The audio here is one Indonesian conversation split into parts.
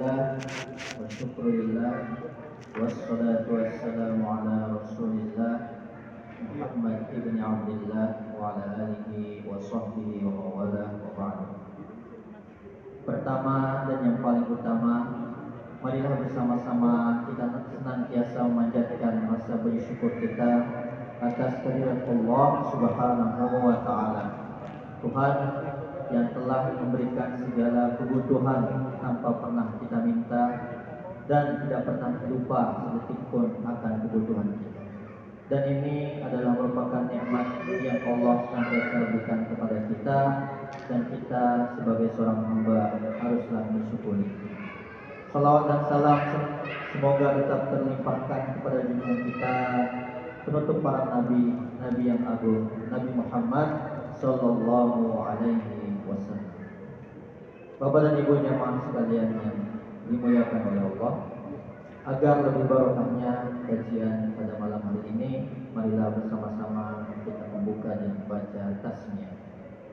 Alhamdulillah wa syukurillah wassalatu wassalamu ala rasulillah Muhammad ibn Abdullah wa ala alihi wa sahbihi wa mawala wa ba'du. Pertama dan yang paling utama, marilah bersama-sama kita senantiasa memanjatkan rasa bersyukur kita atas kehadirat Allah Subhanahu wa taala. Tuhan yang telah memberikan segala kebutuhan tanpa pernah kita minta dan tidak pernah lupa sedetik pun akan kebutuhan kita. Dan ini adalah merupakan nikmat yang Allah senantiasa berikan kepada kita, dan kita sebagai seorang hamba haruslah bersyukuri. Salawat dan salam semoga tetap terlimpahkan kepada junjungan kita, penutup para nabi, nabi yang agung, Nabi Muhammad sallallahu alaihi wasallam. Bapak dan Ibu jamaah sekalian yang dimuliakan oleh Allah, agar lebih barokahnya kajian pada malam hari ini, marilah bersama-sama kita membuka dan membaca tasmiyah.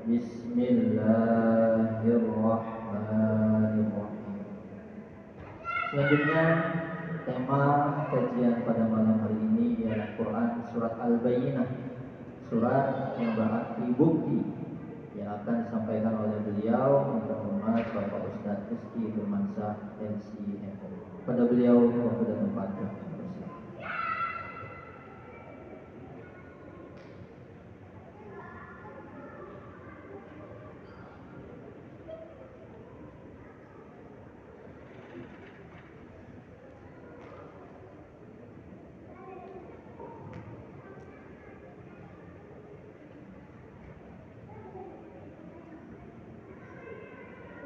Bismillahirrahmanirrahim. Selanjutnya, tema kajian pada malam hari ini ialah Quran surat Al-Bayyinah, surat yang berarti bukti, yang akan disampaikan oleh beliau yang terhormat Bapak Ustadz Rizky Firmansyah LCMO. Pada beliau waktu dan tempat kami persilakan.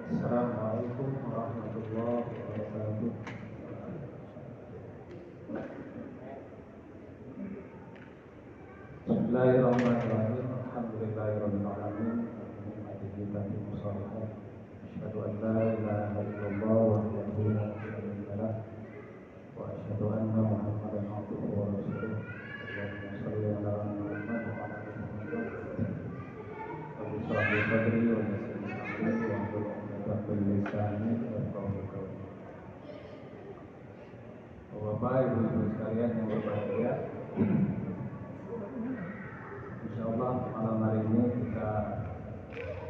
Assalamualaikum warahmatullahi wabarakatuh. Bismillahirrahmanirrahim. Alhamdulillahirabbil alamin. Asyhadu an la ilaha illallah wahdahu la syarika lah wa asyhadu anna Muhammadan abduhu wa rasuluh. Allahumma shalli ala Muhammad wa ala ali Muhammad. Rabbi shrah li sadri wa yassir li amri wahlul 'uqdatam min lisani yafqahu qawli. Bapak, Ibu sekalian yang berbahagia, insyaallah malam hari ini kita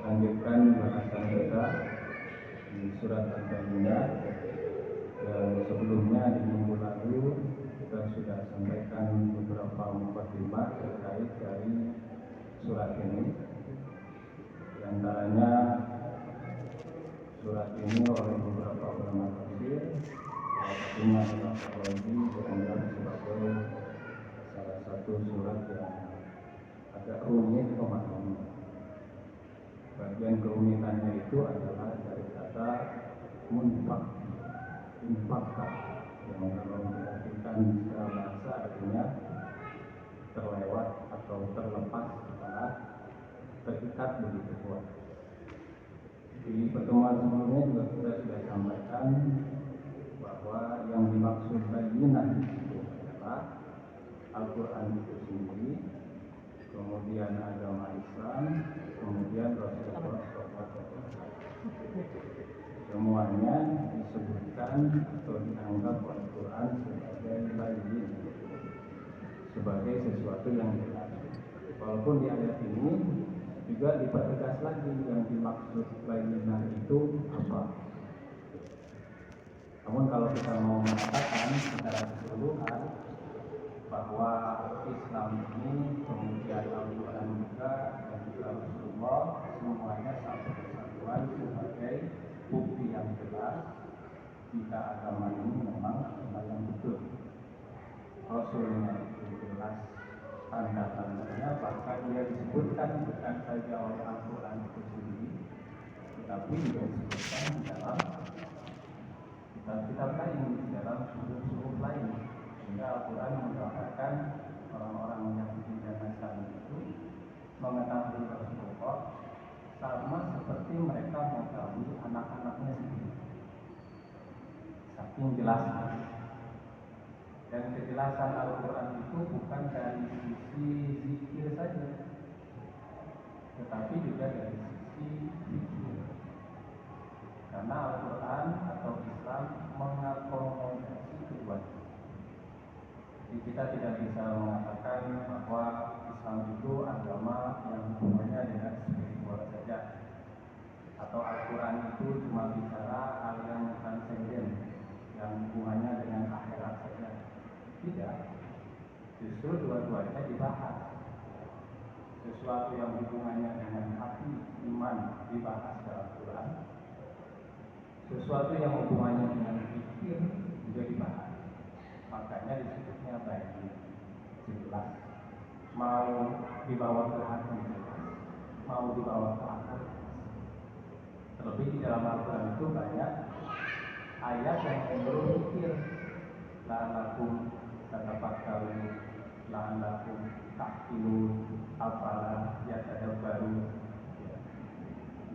lanjutkan bahasan kita di surat Al-Bayyinah. Dan sebelumnya di minggu lalu kita sudah sampaikan beberapa mukadimah terkait dari surat ini. Di antaranya surat ini oleh beberapa ulama tafsir artinya adalah dianggap sebagai salah satu surat yang agak rumit memahami. Bagian kerumitannya itu adalah dari kata munfak, infakah, yang kalau diartikan secara bahasa artinya terlewat atau terlepas setelah terikat begitu kuat. Di pertemuan sebelumnya juga kita sudah sampaikan bahwa yang dimaksud bayyinah itu adalah Al-Quran itu sendiri, kemudian agama Islam, kemudian Rasulullah SAW. Semuanya disebutkan atau dianggap Al-Quran sebagai bayyin, sebagai sesuatu yang jelas. Walaupun di ayat ini juga dipertegas lagi yang dimaksud bayyinah itu apa. Namun kalau kita mau mengatakan secara keseluruhan bahwa Islam ini, kemudian Al-Quran juga, dan juga Rasulullah, semuanya satu kesatuan sebagai bukti yang jelas jika agama ini memang agama yang betul. Rasulnya itu jelas tanda-tandanya, bahkan dia disebutkan bukan saja oleh Al-Quran itu sendiri, tetapi juga disebutkan di dalam kitab lain, di dalam suhuf lain. Sehingga Al-Quran menggambarkan orang-orang yang tidak Nasrani itu mengetahui Rasulullah sama seperti mereka mengetahui anak-anaknya sendiri. Saking jelasnya. Dan kejelasan Al-Quran itu bukan dari sisi zikir saja, tetapi juga dari sisi fikih. Karena Al-Quran atau Islam kita tidak bisa mengatakan bahwa Islam itu agama yang hubungannya dengan spiritual saja, atau Al-Quran itu cuma bicara hal yang transenden, yang hubungannya dengan akhirat saja. Tidak, justru dua-duanya dibahas. Sesuatu yang hubungannya dengan hati, iman dibahas dalam Quran. Sesuatu yang hubungannya dengan pikir juga dibahas. Makanya disebutnya baik, jelas. Mau dibawa ke hati jelas, mau dibawa ke akal. Terlebih di dalam Al-Quran itu banyak ayat yang menyuruh pikir. La'alakum tatafakkarun, la'alakum ta'qilun, apalah yatadabbarun.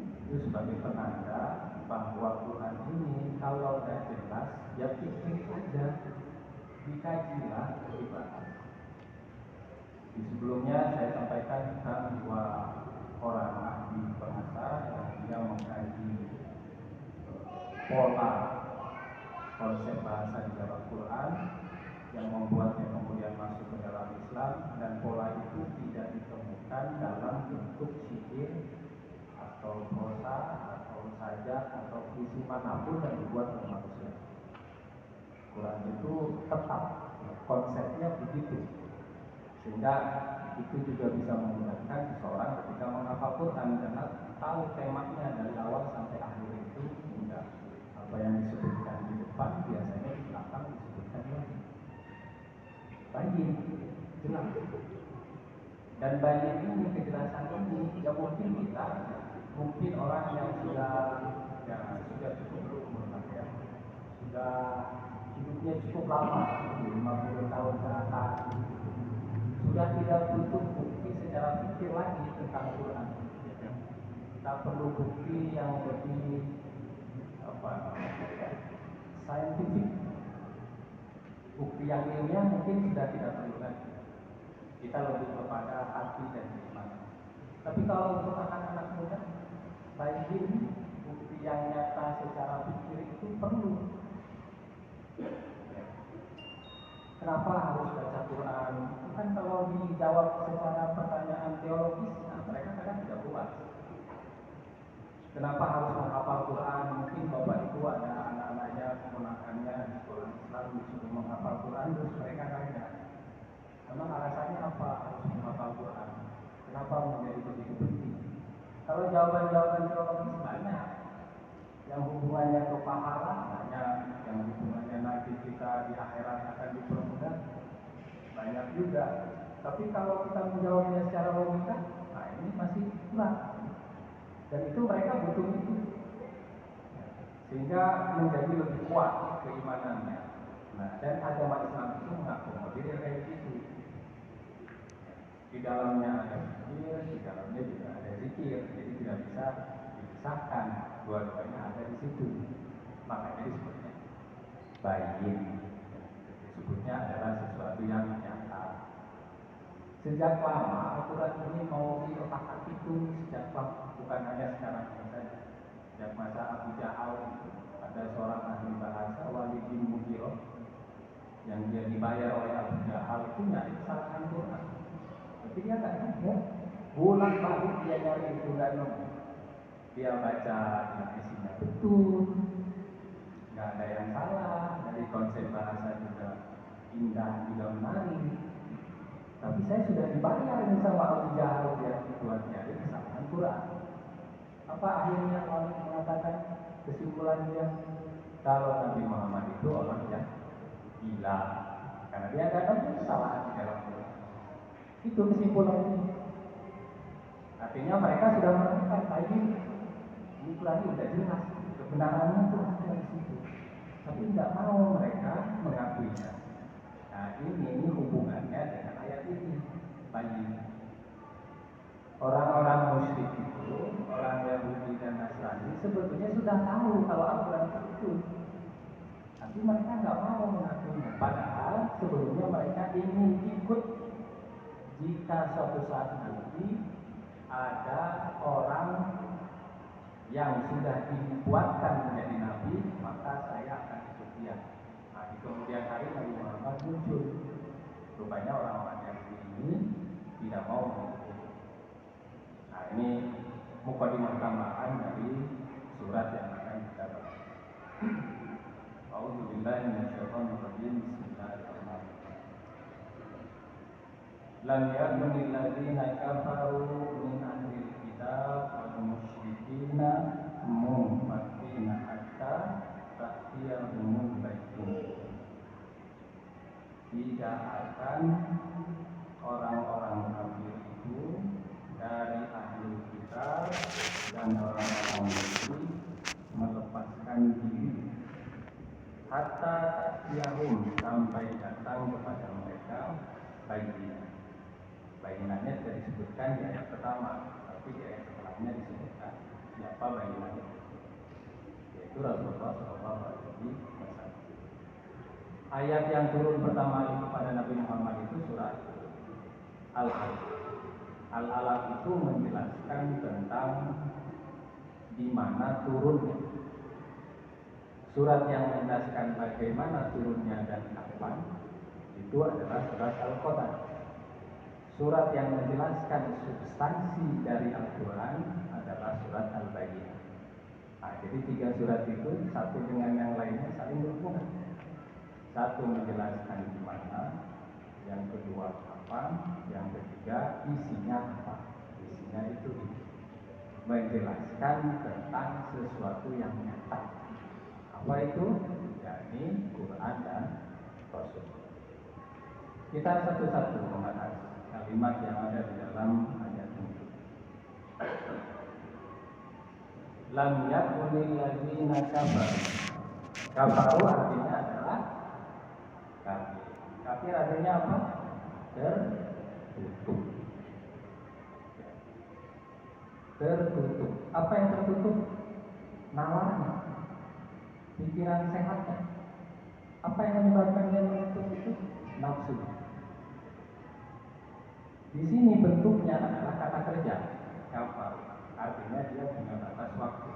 Itu sebagai penanda bahwa Quran ini kalau tidak jelas, ya pikir aja, dikajilah, dibahas. Di sebelumnya saya sampaikan tentang dua orang ahli bahasa yang dia mengkaji pola konsep bahasa di dalam Quran yang membuatnya kemudian masuk ke dalam Islam, dan pola itu tidak ditemukan dalam bentuk syair atau prosa atau sajak atau puisi manapun yang dibuat oleh manusia. Quran itu tetap konsepnya begitu, sehingga itu juga bisa memudahkan seseorang ketika menghafal Quran karena tahu temanya dari awal sampai akhir itu, sehingga apa yang disebutkan di depan biasanya di belakang disebutkan lagi. Baik, jelas. Dan banyak ini kejelasan ini ya mungkin kita, mungkin orang yang sudah cukup berumur lah ya, sudah hidupnya cukup lama, 50 tahun ke atas, sudah tidak butuh bukti secara fikir lagi tentang Quran. Kita perlu bukti yang lebih saintifik, bukti yang ilmiah mungkin sudah tidak perlu lagi. Kita lebih kepada hati dan iman. Tapi kalau untuk anak-anak muda, baik ini bukti yang nyata secara pikir itu perlu. Kenapa harus baca Quran? Kan kalau dijawab secara pertanyaan teologis, nah mereka kadang tidak puas. Kenapa harus menghafal Quran? Mungkin bapak ibu ada anak-anaknya, keponakannya di sekolah Islam disuruh menghafal Quran, terus mereka tanya, memang alasannya apa harus menghafal Quran? Kenapa menjadi begitu penting? Kalau jawaban-jawaban teologis banyak, yang hubungannya ke pahala banyak, yang hubungannya nanti kita di akhirat akan dipermudah banyak juga. Tapi kalau kita menjawabnya secara logika, nah ini masih kurang. Dan itu mereka butuh itu, sehingga menjadi lebih kuat keimanannya. Nah, dan agama Islam itu mengakomodir kayak gitu. Di dalamnya ada zikir, di dalamnya juga ada zikir, jadi tidak bisa dipisahkan, dua-duanya ada di situ. Makanya disebutnya bayin, disebutnya adalah sesuatu yang nyata. Sejak lama Al-Quran ini mau diotak-atik itu sejak bukan hanya sekarang saja. Sejak masa Abu Jahal itu ada seorang ahli bahasa Walid bin Mughirah yang dia dibayar oleh Abu Jahal itu nyari kesalahan Quran. Tapi dia nggak nemu, bulan balik dia nyari itu nggak nemu. Dia baca yang isinya betul, nggak ada yang salah, dari konsep bahasa juga indah, juga menarik. Tapi saya sudah dibayar ini sama Abu Jahal dia buat nyari kesalahan Quran. Apa akhirnya Walid mengatakan kesimpulannya, kalau Nabi Muhammad itu orang yang gila, karena dia nggak tahu kesalahan di dalam Quran. Itu kesimpulannya. Artinya mereka sudah menemukan ini Quran sudah jelas, kebenarannya itu ada di situ. Tapi tidak mau mereka mengakuinya. Nah ini hubungannya dengan ayat ini. Baik, orang-orang musyrik itu, orang Yahudi dan Nasrani sebetulnya sudah tahu kalau Al-Quran itu betul, tapi mereka nggak mau mengakuinya. Padahal sebelumnya mereka ingin ikut jika suatu saat nanti ada orang yang sudah dibuatkan menjadi nabi, maka saya akan ikut dia. Nah, di kemudian hari Nabi Muhammad muncul. Rupanya orang-orang Yahudi ini tidak mau mengikuti. Nah, ini mukadimah tambahan dari surat yang akan kita bahas. A'udzubillahi minasyaitonir rajim. Bismillahirrahmanirrahim. Lam yakunil ladzina kafaru min ahlil kitab wal musyrikina munfakina hatta ta'tiyahumul bayyinah. Tidak akan orang-orang kafir itu dari ahli kitab dan orang-orang musyrik melepaskan diri hatta ta'tiyahum, sampai datang kepada mereka bayyinah. Bayyinahnya sudah disebutkan di ayat pertama, tapi di ayat setelahnya disebutkan siapa bayyinahnya, yaitu Rasulullah SAW. Ayat yang turun pertama kali kepada Nabi Muhammad itu surat Al-Alaq. Al-Alaq itu menjelaskan tentang di mana turunnya. Surat yang menjelaskan bagaimana turunnya dan kapan itu adalah surat Al-Qadar. Surat yang menjelaskan substansi dari Al-Quran adalah surat Al-Bayyinah. Nah, jadi 3 surat itu satu dengan yang lainnya saling berhubungan. Satu menjelaskan di mana, yang kedua kapan, yang ketiga isinya apa. Isinya itu menjelaskan tentang sesuatu yang nyata. Apa itu? Yakni Quran dan Rasul. Kita satu-satu membahas kalimat yang ada di dalam ayat ini. Lam yakunil ladzina kafaru. Kafaru artinya adalah kafir. Kafir artinya apa? Tertutup. Tertutup. Apa yang tertutup? Nalarnya, pikiran sehatnya. Apa yang menyebabkan dia menutup itu? Nafsu. Di sini bentuknya adalah kata kerja kafar. Artinya dia punya batas waktu.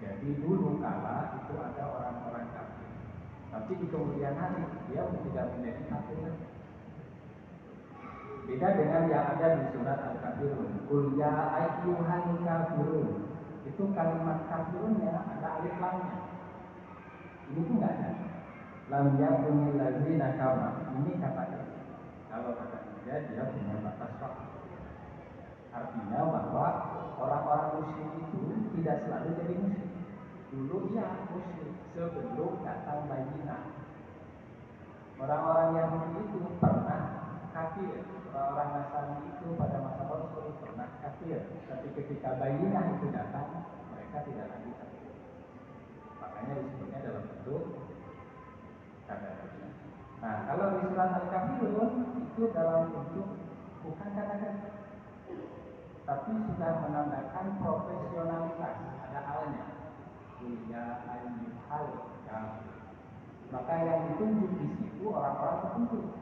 Jadi dulu kala itu ada orang-orang kafir, tapi di kemudian hari dia tidak menjadi kafir lagi. Beda dengan yang ada di surat Al-Kafirun. Qul ya ayyuhal kafirun. Itu kalimat kafirunnya ada alif lamnya. Ini tuh nggak ada. Lam yakunil ladzina kafaru. Ini kata kerja. Kalau kata kerja dia punya batas waktu. Artinya bahwa orang-orang musyrik itu tidak selalu jadi musyrik. Dulu ia musyrik sebelum datang bayyinah. Orang-orang Yahudi itu pernah kafir. Orang-orang Nasrani itu pada masa Rasul pernah kafir. Tapi ketika bayyinah itu datang, mereka tidak lagi kafir. Makanya disebutnya dalam bentuk kata kerja. Nah, kalau di surat Al-Kafirun itu dalam bentuk bukan kata kerja, tapi sudah menandakan profesionalitas, ada halnya. Kuliah ayyuhal kafir. Maka yang ditunjuk di situ orang-orang tertentu.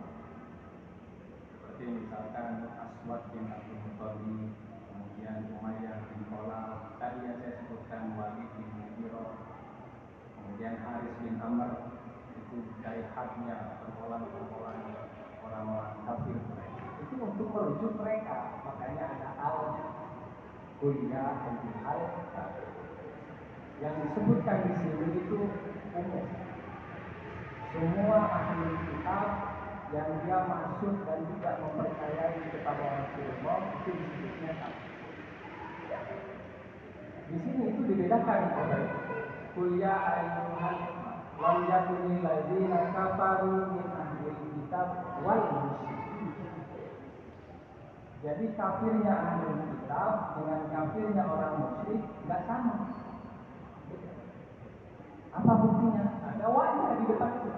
Seperti misalkan Aswad bin Abdul Muttalib, kemudian Umayyah bin Khalaf, tadi yang saya sebutkan Walid bin Mughirah, kemudian Haris bin Amr, itu daihatnya pergaulan-pergaulan orang-orang kafir mereka. Itu untuk merujuk mereka, makanya ada alnya. Kuliah ayyuhal kafir. Yang disebutkan di sini itu umum. Semua ahli kitab yang dia masuk dan tidak mempercayai kepada Rasulullah itu disebutnya kafir. Di sini itu dibedakan oleh kuliah ayyuhal lam yakunil ladzina kafaru min ahlil kitab wal musyrikin. Jadi kafirnya ahli kitab dengan kafirnya orang musyrik enggak sama. Apa buktinya? Ada wa-nya di depan itu.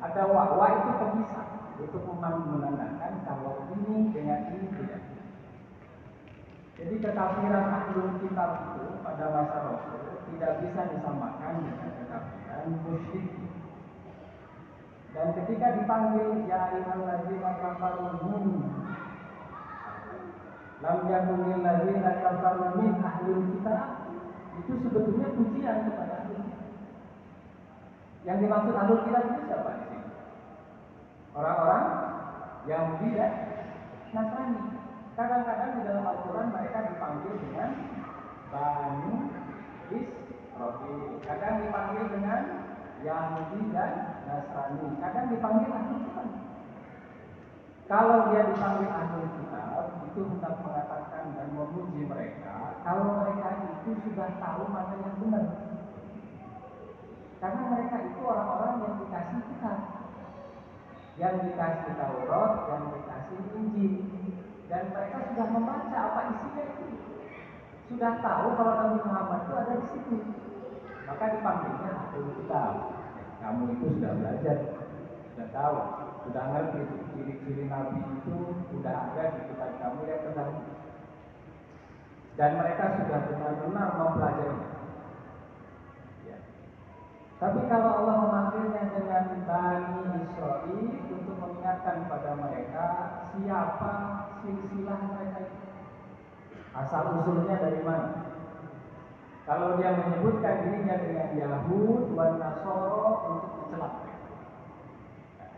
Ada wa itu terpisah. Itu menandakan kalau ini dengan ini tidak. Jadi kekafiran ahlul kitab itu pada masa Rasul tidak bisa disamakan dengan kekafiran musyrik. Dan ketika dipanggil ya ayyuhalladzina kafaru lam yakunil ladzina kafaru min ahlul kitab, itu sebetulnya pujian kepada ahlul kitab. Yang dimaksud ahlul kitab itu siapa di sini? Orang-orang Yahudi dan Nasrani. Kadang-kadang di dalam Al-Quran mereka dipanggil dengan Bani Israil, kadang dipanggil dengan Yahudi dan Nasrani, kadang dipanggil Ahlul Kitab. Kalau dia dipanggil Ahlul Kitab, itu hendak mengatakan dan memuji mereka kalau mereka itu sudah tahu mana yang benar. Karena mereka itu orang-orang yang dikasih kitab, yang dikasih Taurat, yang dikasih Injil, dan mereka sudah membaca apa isinya itu, sudah tahu kalau Nabi Muhammad itu ada di situ, maka dipanggilnya Ahlul Kitab. Kamu itu sudah belajar, sudah tahu, sudah ngerti ciri-ciri Nabi itu sudah ada di kitab kamu yang terdahulu, dan mereka sudah benar-benar mempelajari. Ya. Tapi kalau Allah memanggilnya dengan Bani Israil untuk mengingatkan kepada mereka siapa silsilah mereka itu, asal usulnya dari mana. Kalau dia menyebutkan dirinya dengan Yahud dan Nasoro untuk mencela mereka.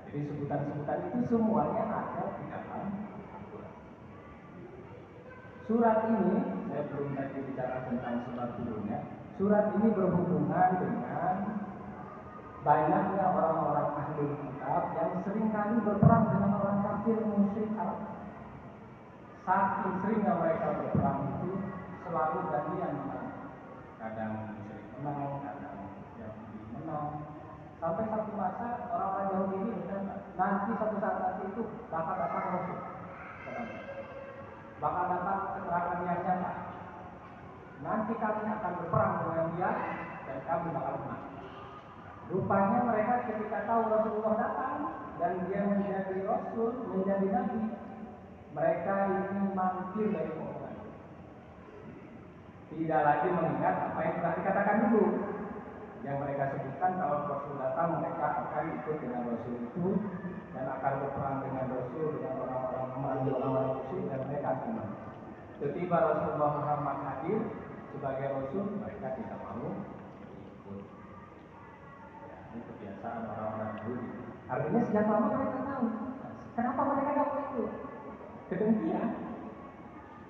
Jadi sebutan-sebutan itu semuanya ada di dalam Al-Quran. Surat ini, saya belum tadi bicara tentang surat sebelumnya. Surat ini berhubungan dengan banyaknya orang-orang ahli kitab yang seringkali berperang dengan orang kafir musyrik Arab. Saking seringnya mereka berperang itu selalu gantian menang. Kadang musyrik menang, kadang Yahudi menang. Sampai satu masa orang-orang Yahudi ini berkata, nanti satu saat nanti itu bakal datang Rasul, bakal datang keterangan yang nyata. Nanti kami akan berperang dengan dia dan kami bakal menang. Rupanya mereka ketika tahu Rasulullah datang dan dia menjadi Rasul, menjadi Nabi, mereka ini mangkir dari omongan. Tidak lagi mengingat apa yang telah dikatakan dulu. Yang mereka sebutkan kalau Rasul datang mereka akan ikut dengan Rasul itu dan akan berperang dengan Rasul, dengan orang-orang memerangi orang-orang musyrik, dan mereka akan menang. Ketika Rasulullah Muhammad hadir sebagai Rasul, mereka tidak mau ikut. Ya, ini kebiasaan orang-orang dulu. Artinya sejak lama mereka tahu. Kenapa mereka tidak mau ikut? Kedengkian.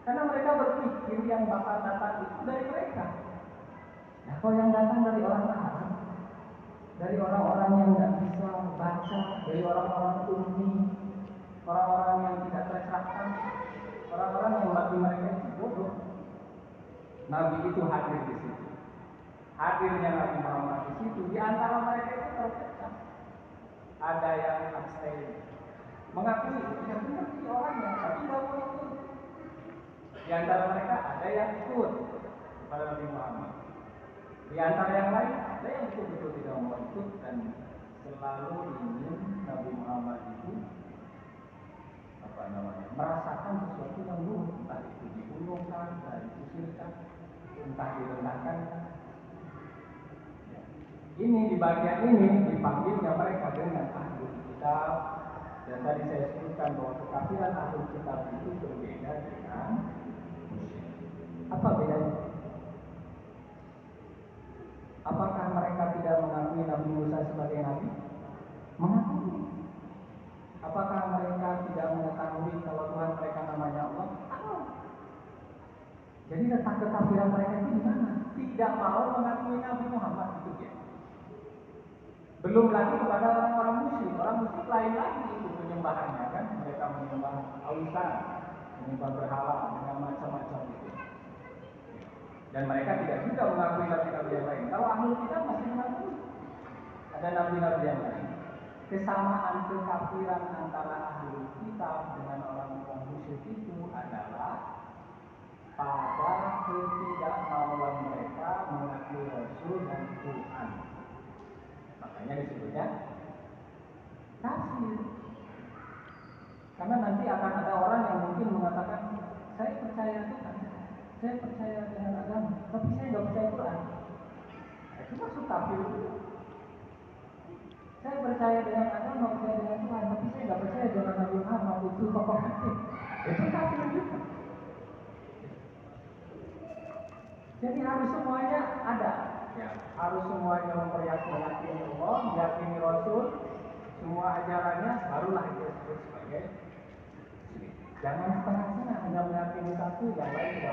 Karena mereka berpikir yang bakal datang itu dari mereka. Nah, kalau yang datang dari orang Arab, dari orang-orang yang tidak bisa baca, dari orang-orang ummi, orang-orang yang tidak tercerahkan, orang-orang yang bagi mereka itu bodoh. Nabi itu hadir di situ. Hadirnya Nabi Muhammad di situ, di antara mereka itu terpecah. Ada yang abstain, mengakui yang benar ini orangnya, tapi tidak mau ikut. Di antara mereka ada yang ikut kepada Nabi Muhammad. Di antara yang lain ada yang betul-betul tidak mau ikut dan selalu ingin Nabi Muhammad itu merasakan sesuatu yang buruk, entah itu dibunuhkan, entah diusirkan, entah direndahkan. Ini di bagian ini dipanggilnya mereka dengan Ahlul Kitab, dan tadi saya sebutkan bahwa kekafiran Ahlul Kitab itu berbeda dengan musyrik. Apa bedanya? Apakah mereka tidak mengakui Nabi Musa sebagai Nabi? Mengakui. Apakah mereka tidak mengetahui kalau Tuhan mereka namanya Allah? Tahu. Jadi letak kekafiran mereka itu di mana? Tidak mau mengakui Nabi Muhammad, itu dia. Belum lagi kepada orang-orang musyrik. Orang musyrik lain lagi itu penyembahannya kan? Mereka menyembah ausan, menyembah berhala dengan macam-macam itu. Dan mereka tidak juga mengakui nabi-nabi yang lain. Kalau Ahlul Kitab masih mengakui ada nabi-nabi yang lain. Kesamaan kekafiran antara Ahlul Kitab dengan orang-orang musyrik itu adalah pada ketidakmauan mereka mengakui Rasul dan Quran. Makanya disebutnya kafir. Karena nanti akan ada orang yang mungkin mengatakan, saya percaya Tuhan, saya percaya dengan agama, tapi saya nggak percaya Quran. Itu maksud kafir. Saya percaya dengan agama, percaya dengan Tuhan, tapi saya nggak percaya dengan Nabi Muhammad itu tokoh hati. Itu kafir juga. Jadi harus semuanya ada. Ya, harus semuanya meyakini Allah, meyakini Rasul, semua ajarannya, barulah dia disebut sebagai Jangan setengah-setengah hanya meyakini satu, yang lain tidak